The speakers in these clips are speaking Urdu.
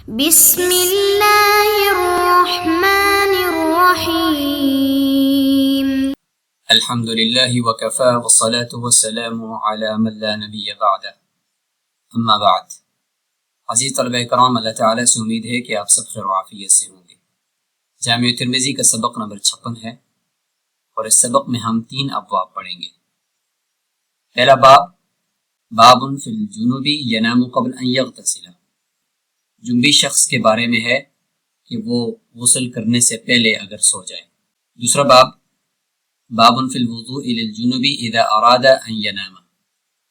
بسم اللہ الرحمن الرحیم الحمدللہ وکفا والصلاة والسلام علی من لا نبی بعد اما بعد۔ عزیز طلبہ کرام، اللہ تعالیٰ سے امید ہے کہ آپ سب خیر و عافیت سے ہوں گے۔ جامع ترمذی کا سبق نمبر 56 ہے اور اس سبق میں ہم 3 ابواب پڑھیں گے۔ پہلا باب فی الجنوب ینام قبل ان یغتسل، جنبی شخص کے بارے میں ہے کہ وہ غسل کرنے سے پہلے اگر سو جائے۔ دوسرا باب فی الوضوء للجنوب اذا اراد ان ینام،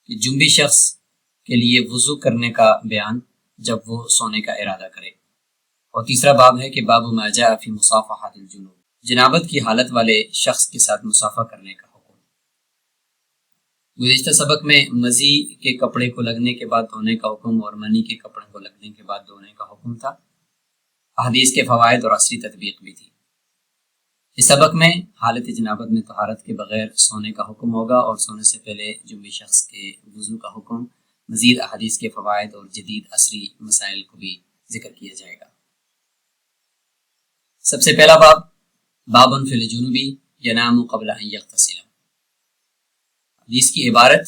کہ جنبی شخص کے لیے وضو کرنے کا بیان جب وہ سونے کا ارادہ کرے۔ اور تیسرا باب ہے کہ باب ما جاء فی مصافحۃ الجنوب، جنابت کی حالت والے شخص کے ساتھ مصافحہ کرنے کا حکم۔ گزشتہ سبق میں مزی کے کپڑے کو لگنے کے بعد دھونے کا حکم اور منی کے کپڑے کو لگنے کے بعد دھونے کا حکم تھا۔ احادیث کے فوائد اور عصری تطبیق بھی تھی۔ اس سبق میں حالت جنابت میں طہارت کے بغیر سونے کا حکم ہوگا اور سونے سے پہلے جنبی شخص کے وضو کا حکم، مزید احادیث کے فوائد اور جدید عصری مسائل کو بھی ذکر کیا جائے گا۔ سب سے پہلا باب فی الجنوب ینام قبل ان یغتسل، حدیث کی عبارت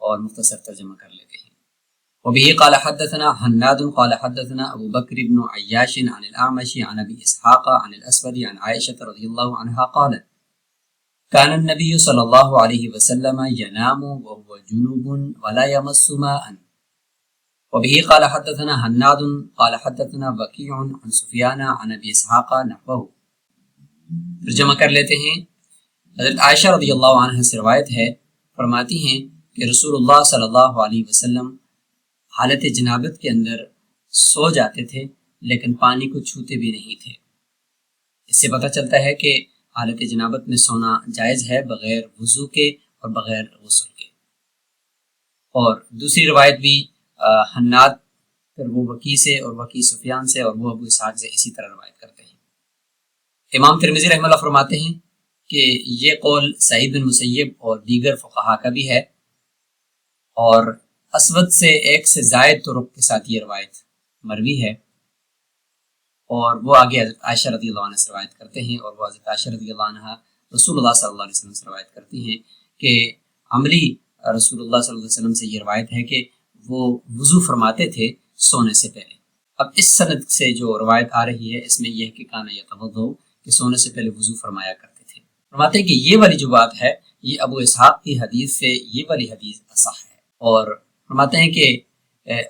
اور مختصر ترجمہ کر لیتے ہیں۔ وبه قال حدثنا حناد قال حدثنا ابو بکر بن عیاش عن الاعمش عن ابی اسحاق عن الاسود عن عائشة رضی اللہ عنہا قالت كان النبي صلی اللہ علیہ وسلم ينام وهو جنوب ولا يمس ماء۔ وبه قال حدثنا حناد قال حدثنا وکیع عن سفیان عن ابی اسحاق نحوه۔ ترجمہ کر لیتے ہیں۔ حضرت عائشہ رضی اللہ عنہ سے روایت ہے، فرماتی ہیں کہ رسول اللہ صلی اللہ علیہ وسلم حالت جنابت کے اندر سو جاتے تھے لیکن پانی کو چھوتے بھی نہیں تھے۔ اس سے پتہ چلتا ہے کہ حالت جنابت میں سونا جائز ہے بغیر وضو کے اور بغیر غسل کے۔ اور دوسری روایت بھی حناد، پھر وہ وکی سے اور وکی سفیان سے اور وہ ابو اسحاق سے اسی طرح روایت کرتے ہیں۔ امام ترمذی رحمہ اللہ فرماتے ہیں کہ یہ قول سعید بن مسیب اور دیگر فقہا کا بھی ہے، اور اسود سے ایک سے زائد طرق کے ساتھ یہ روایت مروی ہے، اور وہ آگے حضرت عائشہ رضی اللہ عنہ سے روایت کرتے ہیں، اور وہ حضرت عائشہ رضی اللہ عنہ رسول اللہ صلی اللہ علیہ وسلم سے روایت کرتی ہیں کہ عملی رسول اللہ صلی اللہ علیہ وسلم سے یہ روایت ہے کہ وہ وضو فرماتے تھے سونے سے پہلے۔ اب اس سند سے جو روایت آ رہی ہے اس میں یہ کہ کان یتوضؤ، کہ سونے سے پہلے وضو فرمایا کرتے تھے۔ فرماتے ہیں کہ یہ والی جو بات ہے یہ ابو اسحاق کی حدیث سے یہ والی حدیث اصح ہے، اور فرماتے ہیں کہ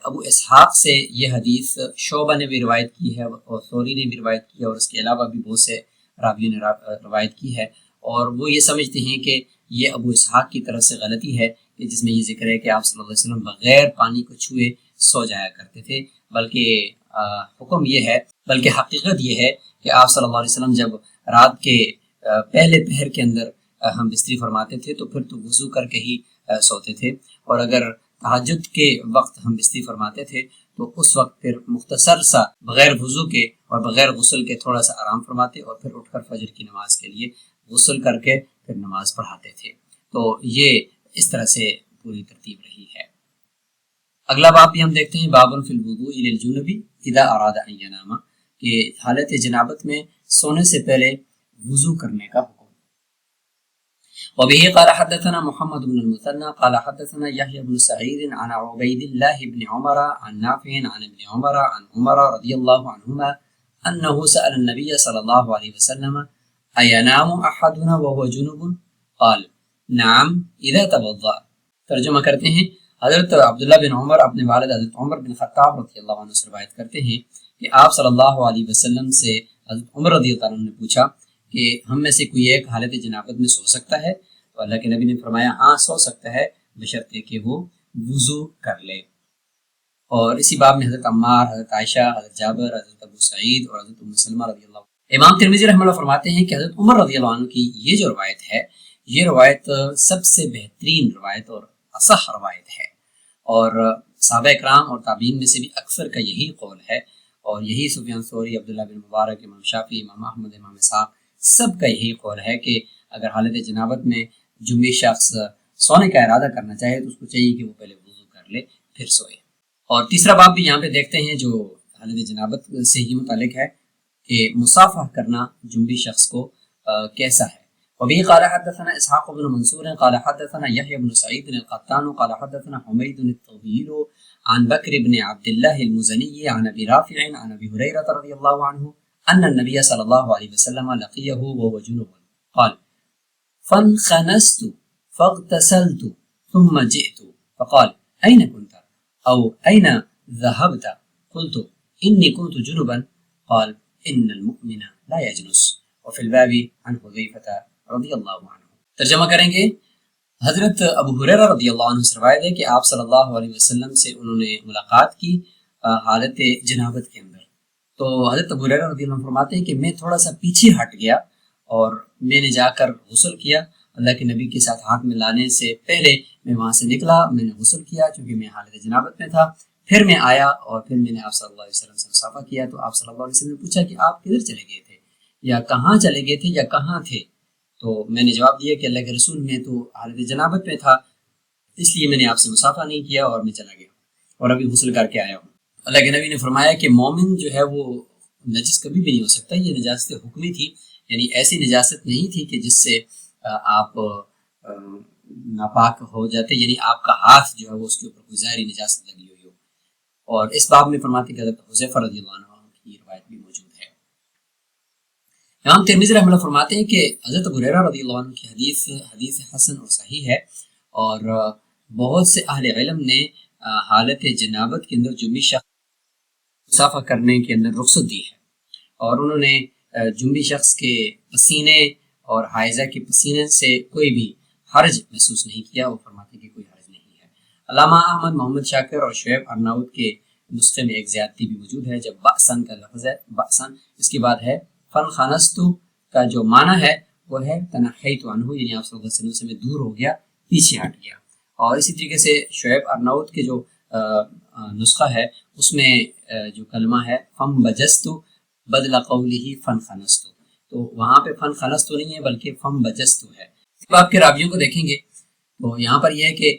ابو اسحاق سے یہ حدیث شعبہ نے بھی روایت کی ہے اور ثوری نے بھی روایت کی ہے، اور اس کے علاوہ بھی بہت سے راویوں نے روایت کی ہے، اور وہ یہ سمجھتے ہیں کہ یہ ابو اسحاق کی طرف سے غلطی ہے کہ جس میں یہ ذکر ہے کہ آپ صلی اللہ علیہ وسلم بغیر پانی کو چھوئے سو جایا کرتے تھے، بلکہ حکم یہ ہے، بلکہ حقیقت یہ ہے کہ آپ صلی اللہ علیہ وسلم جب رات کے پہلے پہر کے اندر ہم بستری فرماتے تھے تو پھر تو وضو کر کے ہی سوتے تھے، اور اگر تہجد کے وقت ہم بستری فرماتے تھے تو اس وقت پھر مختصر سا بغیر وضو کے اور بغیر غسل کے تھوڑا سا آرام فرماتے اور پھر اٹھ کر فجر کی نماز کے لیے غسل کر کے پھر نماز پڑھاتے تھے۔ تو یہ اس طرح سے پوری ترتیب رہی ہے۔ اگلا باب بھی ہم دیکھتے ہیں، باب فی الوضوء للجنب اذا اراد ان ینام، کہ حالت جنابت میں سونے سے پہلے وضو کرنے کا حکم۔ وبه قال حدثنا محمد بن المثنى قال حدثنا يحيى بن سعيد عن عبيد الله بن عمر عن نافع عن ابن عمر عن عمر رضي الله عنهما انه سأل النبي صلى الله عليه وسلم اينام احدنا وهو جنوب قال نعم اذا توضأ۔ ترجمہ کرتے ہیں، حضرت عبداللہ بن عمر اپنے والد حضرت عمر بن خطاب رضی اللہ عنہ سے روایت کرتے ہیں کہ آپ صلی اللہ علیہ وسلم سے حضرت عمر رضی اللہ عنہ نے پوچھا کہ ہم میں سے کوئی ایک حالت جنابت میں سو سکتا ہے؟ تو اللہ کے نبی نے فرمایا ہاں سو سکتا ہے، بشرطے کہ وہ وضو کر لے۔ اور اسی باب میں حضرت عمار، حضرت عائشہ، حضرت جابر، حضرت ابو سعید اور حضرت ام سلمہ رضی اللہ عنہ۔ امام ترمذی رحمہ اللہ فرماتے ہیں کہ حضرت عمر رضی اللہ عنہ کی یہ جو روایت ہے یہ روایت سب سے بہترین روایت اور اصح روایت ہے، اور صحابہ اکرام اور تابعین میں سے بھی اکثر کا یہی قول ہے، اور یہی سفیان ثوری، عبداللہ بن مبارک، امام شافعی، امام احمد، امام اسحاق، سب کا یہی قول ہے کہ اگر حالت جنابت میں جنبی شخص سونے کا ارادہ کرنا چاہے تو اس کو چاہیے کہ وہ پہلے وضو کر لے پھر سوئے۔ اور تیسرا باب بھی یہاں پہ دیکھتے ہیں جو حالت جنابت سے ہی متعلق ہے کہ مصافحہ کرنا جنبی شخص کو کیسا ہے. وبه قال حدثنا اسحاق بن منصور قال حدثنا يحيى بن سعيد القطان قال حدثنا حميد الطويل عن بكر بن عبد الله المزني عن ابي رافع عن ابي هريره رضي الله عنه ان النبي صلى الله عليه وسلم لقيه وهو جنوب قال فانخنست فاغتسلت ثم جئت فقال اين كنت او اين ذهبت قلت اني كنت جنبا قال ان المؤمن لا يجنس وفي الباب عن حذیفہ رضی اللہ عنہ. ترجمہ کریں گے. حضرت ابو ہریرہ رضی اللہ عنہ سے روایت ہے کہ آپ صلی اللہ علیہ وسلم سے انہوں نے ملاقات کی حالت جنابت کے اندر. تو حضرت ابو ہریرہ رضی اللہ عنہ فرماتے ہیں کہ میں تھوڑا سا پیچھے ہٹ گیا اور میں نے جا کر غسل کیا. اللہ کے نبی کے ساتھ ہاتھ میں لانے سے پہلے میں وہاں سے نکلا, میں نے غسل کیا چونکہ میں حالت جنابت میں تھا. پھر میں آیا اور پھر میں نے آپ صلی اللہ علیہ وسلم سے مصافحہ کیا. تو آپ صلی اللہ علیہ وسلم نے پوچھا کہ آپ کدھر چلے گئے تھے یا کہاں چلے گئے تھے یا کہاں تھے. تو میں نے جواب دیا کہ اللہ کے رسول میں تو حالت جنابت میں تھا, اس لیے میں نے آپ سے مصافحہ نہیں کیا اور میں چلا گیا اور ابھی غسل کر کے آیا ہوں. اللہ کے نبی نے فرمایا کہ مومن جو ہے وہ نجس کبھی بھی نہیں ہو سکتا. یہ نجاست حکمی تھی, یعنی ایسی نجاست نہیں تھی کہ جس سے آپ ناپاک ہو جاتے, یعنی آپ کا ہاتھ جو ہے وہ اس کے اوپر کوئی ظاہری نجاست لگی ہوئی ہو. اور اس باب میں فرماتے کہ حضرت حذیفہ رضی اللہ عنہ کی روایت بھی موجود ہے. امام ترمذی رحمہ اللہ فرماتے ہیں کہ حضرت ابو ہریرہ رضی اللہ عنہ کی حدیث حسن اور صحیح ہے, اور بہت سے اہل علم نے حالت جنابت کے اندر جنبی شخص مصافحہ کرنے کے اندر رخصت دی ہے, اور انہوں نے جنبی شخص کے پسینے اور حائضہ کے پسینے سے کوئی بھی حرج محسوس نہیں کیا. وہ فرماتے کہ کوئی حرج نہیں ہے. علامہ احمد محمد شاکر اور شعیب ارناؤت کے نسخے میں ایک زیادتی بھی موجود ہے. جب بأسن کا لفظ ہے, بأسن اس کے بعد ہے فنخنستو کا جو معنی ہے وہ ہے تنحیت عنہ, یعنی آپ صلی اللہ علیہ وسلم سے میں دور ہو گیا, پیچھے ہٹ گیا. اور اسی طریقے سے شعیب ارناؤت کے جو نسخہ ہے اس میں جو کلمہ ہے فم بجستو بدل قولہ فنخنستو, تو وہاں پہ فنخنستو نہیں ہے بلکہ فم بجستو ہے. باب کے راویوں کو دیکھیں گے تو یہاں پر یہ ہے کہ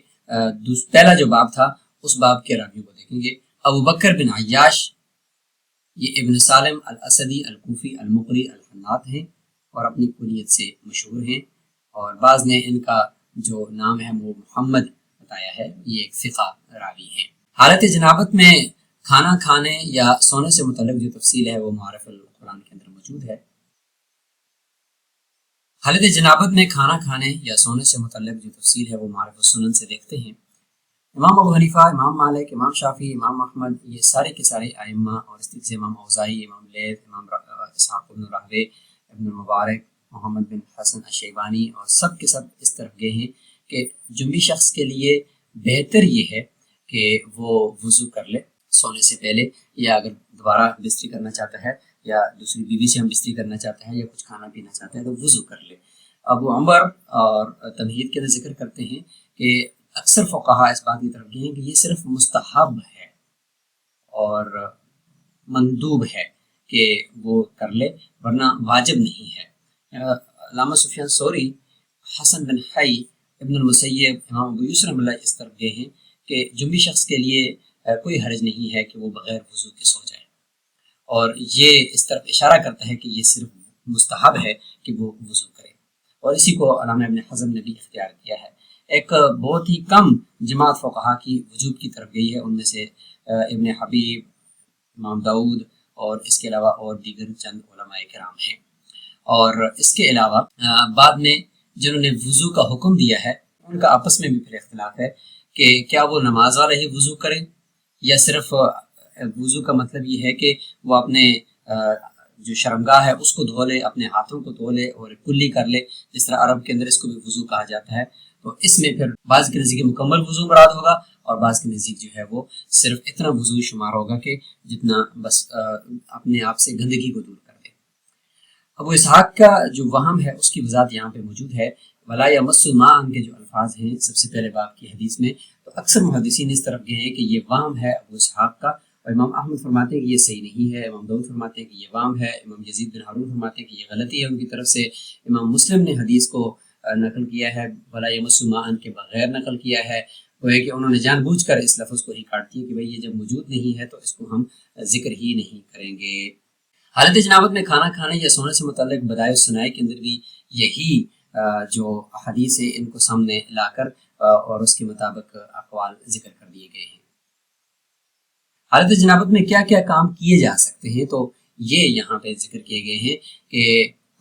پہلا جو باب تھا اس باب کے راویوں کو دیکھیں گے. ابو بکر بن عیاش, یہ ابن سالم الاسدی الکوفی المقری الحنات ہیں اور اپنی کنیت سے مشہور ہیں, اور بعض نے ان کا جو نام ہے وہ محمد بتایا ہے. یہ ایک ثقہ راوی ہیں. حالت جنابت میں کھانا کھانے یا سونے سے متعلق جو تفصیل ہے وہ معارف القرآن کے اندر موجود ہے. حالت جنابت میں کھانا کھانے یا سونے سے متعلق جو تفصیل ہے وہ معارف السنن سے دیکھتے ہیں. امام ابو حنیفہ, امام مالک, امام شافعی, امام احمد, یہ سارے کے سارے ائمہ, اور اس طریقے سے امام اوزاعی, امام لیث, امام اسحاق بن راہوے, ابن مبارک, محمد بن حسن الشیبانی, اور سب کے سب اس طرف گئے ہیں کہ جنبی شخص کے لیے بہتر یہ ہے کہ وہ وضو کر لے سونے سے پہلے, یا اگر دوبارہ بستری کرنا چاہتا ہے یا دوسری بیوی سے ہم بستری کرنا چاہتا ہے یا کچھ کھانا پینا چاہتا ہے تو وضو کر لے. ابو عمر اور تمہید کے اندر ذکر کرتے ہیں کہ اکثر فقہاء اس بات کی طرف گئے ہیں کہ یہ صرف مستحب ہے اور مندوب ہے کہ وہ کر لے, ورنہ واجب نہیں ہے. علامہ سفیان ثوری, حسن بن حی, ابن المسیب, امام ابو یوسف رحمۃ اللہ اس طرف گئے ہیں کہ جنبی شخص کے لیے کوئی حرج نہیں ہے کہ وہ بغیر وضو کے سو جائے, اور یہ اس طرف اشارہ کرتا ہے کہ یہ صرف مستحب ہے کہ وہ وضو کرے, اور اسی کو علامہ ابن حزم نے بھی اختیار کیا ہے. ایک بہت ہی کم جماعت فقہا کی وجوب کی طرف گئی ہے, ان میں سے ابن حبیب, امام داؤد اور اس کے علاوہ اور دیگر چند علماء کرام ہیں. اور اس کے علاوہ بعد میں جنہوں نے وضو کا حکم دیا ہے ان کا آپس میں بھی پھر اختلاف ہے کہ کیا وہ نماز والے ہی وضو کریں, یا صرف وضو کا مطلب یہ ہے کہ وہ اپنے جو شرمگاہ ہے اس کو دھو لے, اپنے ہاتھوں کو دھو لے اور کلی کر لے, جس طرح عرب کے اندر اس کو بھی وضو کہا جاتا ہے. تو اس میں پھر بعض کے نزدیک مکمل وضو مراد ہوگا, اور بعض کے نزدیک جو ہے وہ صرف اتنا وضو شمار ہوگا کہ جتنا بس اپنے آپ سے گندگی کو دور کر دے. ابو اسحاق کا جو وہم ہے اس کی وضاحت یہاں پہ موجود ہے. ولا یمس ماء کے جو الفاظ ہیں سب سے پہلے باب کی حدیث میں, تو اکثر محدثین اس طرف گئے ہیں کہ یہ وہم ہے ابو اسحاق کا, اور امام احمد فرماتے ہیں کہ یہ صحیح نہیں ہے, امام داؤد فرماتے ہیں کہ یہ وہم ہے, امام یزید بن ہارون فرماتے ہیں کہ یہ غلطی ہے ان کی طرف سے, امام مسلم نے حدیث کو نقل کیا ہے ولا یمس ماء کے بغیر نقل کیا ہے, وہ ہے کہ انہوں نے جان بوجھ کر اس لفظ کو ہی کاٹ دیا کہ بھئی یہ جب موجود نہیں ہے تو اس کو ہم ذکر ہی نہیں کریں گے۔ حالت جنابت میں کھانا کھانے یا سونے سے متعلق بدائے و ثنائے کے اندر بھی یہی جو حدیث ہے ان کو سامنے لا کر اور اس کے مطابق اقوال ذکر کر دیے گئے ہیں۔ حالت جنابت میں کیا کیا کام کیے جا سکتے ہیں تو یہ یہاں پہ ذکر کیے گئے ہیں کہ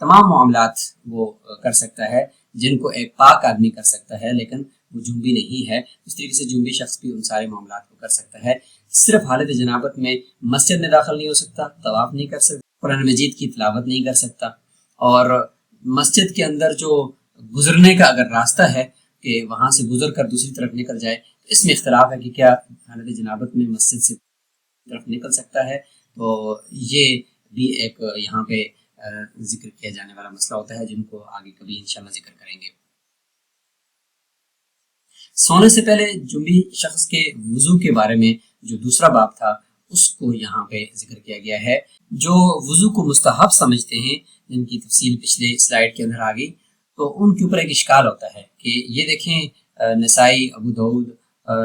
تمام معاملات وہ کر سکتا ہے جن کو ایک پاک آدمی کر سکتا ہے، لیکن وہ جنبی نہیں ہے، اس طریقے سے جنبی شخص بھی ان سارے معاملات کو کر سکتا ہے۔ صرف حالت جنابت میں مسجد میں داخل نہیں ہو سکتا، طواف نہیں کر سکتا، قرآن مجید کی تلاوت نہیں کر سکتا، اور مسجد کے اندر جو گزرنے کا اگر راستہ ہے کہ وہاں سے گزر کر دوسری طرف نکل جائے تو اس میں اختلاف ہے کہ کیا حالت جنابت میں مسجد سے طرف نکل سکتا ہے، تو یہ بھی ایک یہاں پہ ذکر کیا جانے والا مسئلہ ہوتا ہے جن کو آگے کبھی انشاءاللہ ذکر کریں گے۔ سونے سے پہلے جنبی شخص کے وضو کے بارے میں جو دوسرا باب تھا اس کو یہاں پہ ذکر کیا گیا ہے۔ جو وضو کو مستحب سمجھتے ہیں، جن کی تفصیل پچھلے سلائیڈ کے اندر آ گئی، تو ان کے اوپر ایک اشکال ہوتا ہے کہ یہ دیکھیں نسائی ابو داؤد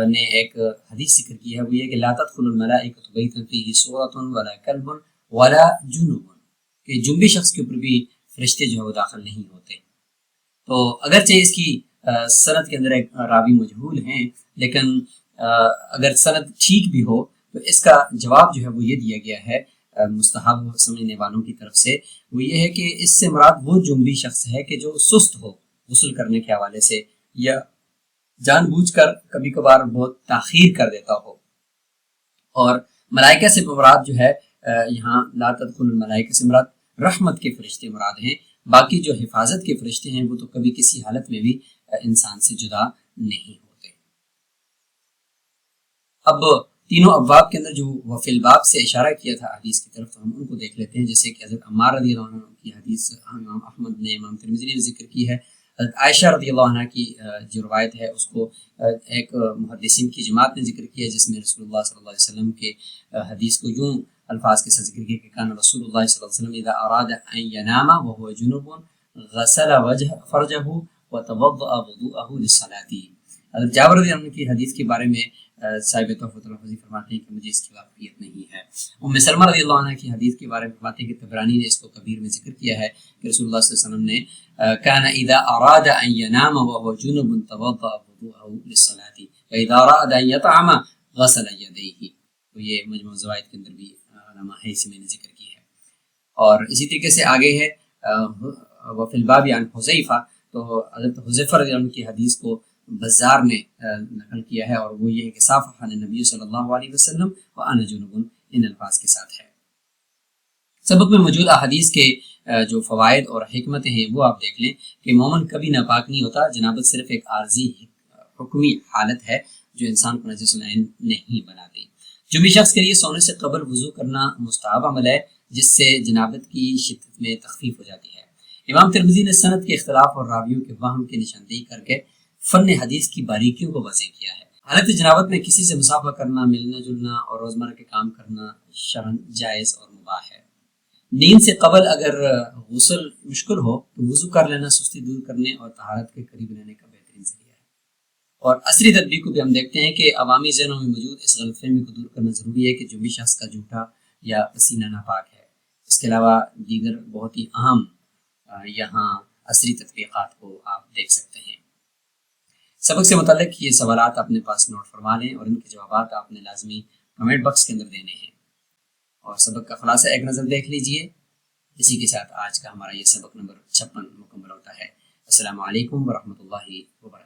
نے ایک حدیث ذکر کی ہے، وہ یہ کہ لا تدخل الملائکۃ بیتا فیہ صورۃ ولا کلب ولا جنب، کہ جنبی شخص کے اوپر بھی فرشتے جو ہے وہ داخل نہیں ہوتے۔ تو اگرچہ اس کی سند کے اندر ایک راوی مجہول ہیں، لیکن اگر سند ٹھیک بھی ہو تو اس کا جواب جو ہے وہ یہ دیا گیا ہے مستحب سمجھنے والوں کی طرف سے، وہ یہ ہے کہ اس سے مراد وہ جنبی شخص ہے کہ جو سست ہو غسل کرنے کے حوالے سے، یا جان بوجھ کر کبھی کبھار بہت تاخیر کر دیتا ہو۔ اور ملائکہ سے مراد جو ہے یہاں لا تدخل الملائکہ سے مراد رحمت کے فرشتے مراد ہیں، باقی جو حفاظت کے فرشتے ہیں وہ تو کبھی کسی حالت میں بھی انسان سے جدا نہیں ہوتے۔ اب تینوں ابواب کے اندر جو وفی الباب سے اشارہ کیا تھا حدیث کی طرف، تو ہم ان کو دیکھ لیتے ہیں، جیسے کہ حضرت عمار رضی اللہ عنہ کی حدیث امام احمد نے، امام ترمذی نے ذکر کی ہے۔ حضرت عائشہ رضی اللہ عنہ کی جو روایت ہے اس کو ایک محدثین کی جماعت نے ذکر کیا، جس میں رسول اللہ صلی اللہ علیہ وسلم کے حدیث کو یوں الفاظ کے ساتھ ذکر کیا کہ کان رسول اللہ صلی اللہ علیہ وسلم اذا اراد ان ينام وهو جنب غسل فرجه وتوضأ وضوءه للصلاة۔ حضرت جابر رضی اللہ عنہ کی حدیث کے بارے میں صاحب تحفۃ الحفظی فرماتے ہیں کہ مجھے اس کی واقفیت نہیں ہے۔ ام سلمہ رضی اللہ عنہ کی حدیث کے بارے میں فرماتے ہیں کہ طبرانی نے اس کو کبیر میں ذکر کیا ہے کہ رسول اللہ صلی اللہ علیہ وسلم نے کان اذا اراد ان ينام وهو جنب توضأ وضوءه للصلاة واذا اراد ان يطعم غسل يديه۔ تو یہ مجموع الزوائد کے اندر بھی علامہ حیث میں نے ذکر کی ہے۔ اور اسی طریقے سے آگے ہے وفی الباب عن حذیفہ، تو حضرت حذیفہ رضی اللہ عنہ کی حدیث کو بزار نے نقل کیا ہے، اور وہ یہ ہے کہ صافح نبی صلی اللہ علیہ وسلم وانا جنب، ان الفاظ کے ساتھ ہے۔ سبق میں موجود احادیث کے جو فوائد اور حکمتیں ہیں وہ آپ دیکھ لیں کہ مومن کبھی ناپاک نہیں ہوتا، جنابت صرف ایک عارضی حکمی حالت ہے جو انسان کو نجس العین نہیں بناتی۔ جنبی شخص کے لیے سونے سے قبل وضو کرنا مستحب عمل ہے، جس سے جنابت کی شدت میں تخفیف ہو جاتی ہے۔ امام ترمذی نے سند کے اختلاف اور راویوں کے وہم کی نشاندہی کر کے فن حدیث کی باریکیوں کو واضح کیا ہے۔ حالت جنابت میں کسی سے مصافحہ کرنا، ملنا جلنا اور روزمرہ کے کام کرنا شرعاً جائز اور مباح ہے۔ نیند سے قبل اگر غسل مشکل ہو تو وضو کر لینا سستی دور کرنے اور طہارت کے قریب رہنے کا بہترین ذریعہ ہے۔ اور عصری تدبیر کو بھی ہم دیکھتے ہیں کہ عوامی ذہنوں میں موجود اس غلط فہمی کو دور کرنا ضروری ہے کہ جنبی شخص کا جھوٹا یا پسینہ ناپاک ہے۔ اس کے علاوہ دیگر بہت ہی اہم یہاں عصری تطبیقات کو آپ دیکھ سکتے ہیں۔ سبق سے متعلق یہ سوالات اپنے پاس نوٹ فرما لیں اور ان کے جوابات آپ نے لازمی کمنٹ باکس کے اندر دینے ہیں، اور سبق کا خلاصہ ایک نظر دیکھ لیجئے۔ اسی کے ساتھ آج کا ہمارا یہ سبق نمبر 56 مکمل ہوتا ہے۔ السلام علیکم ورحمۃ اللہ وبرکاتہ۔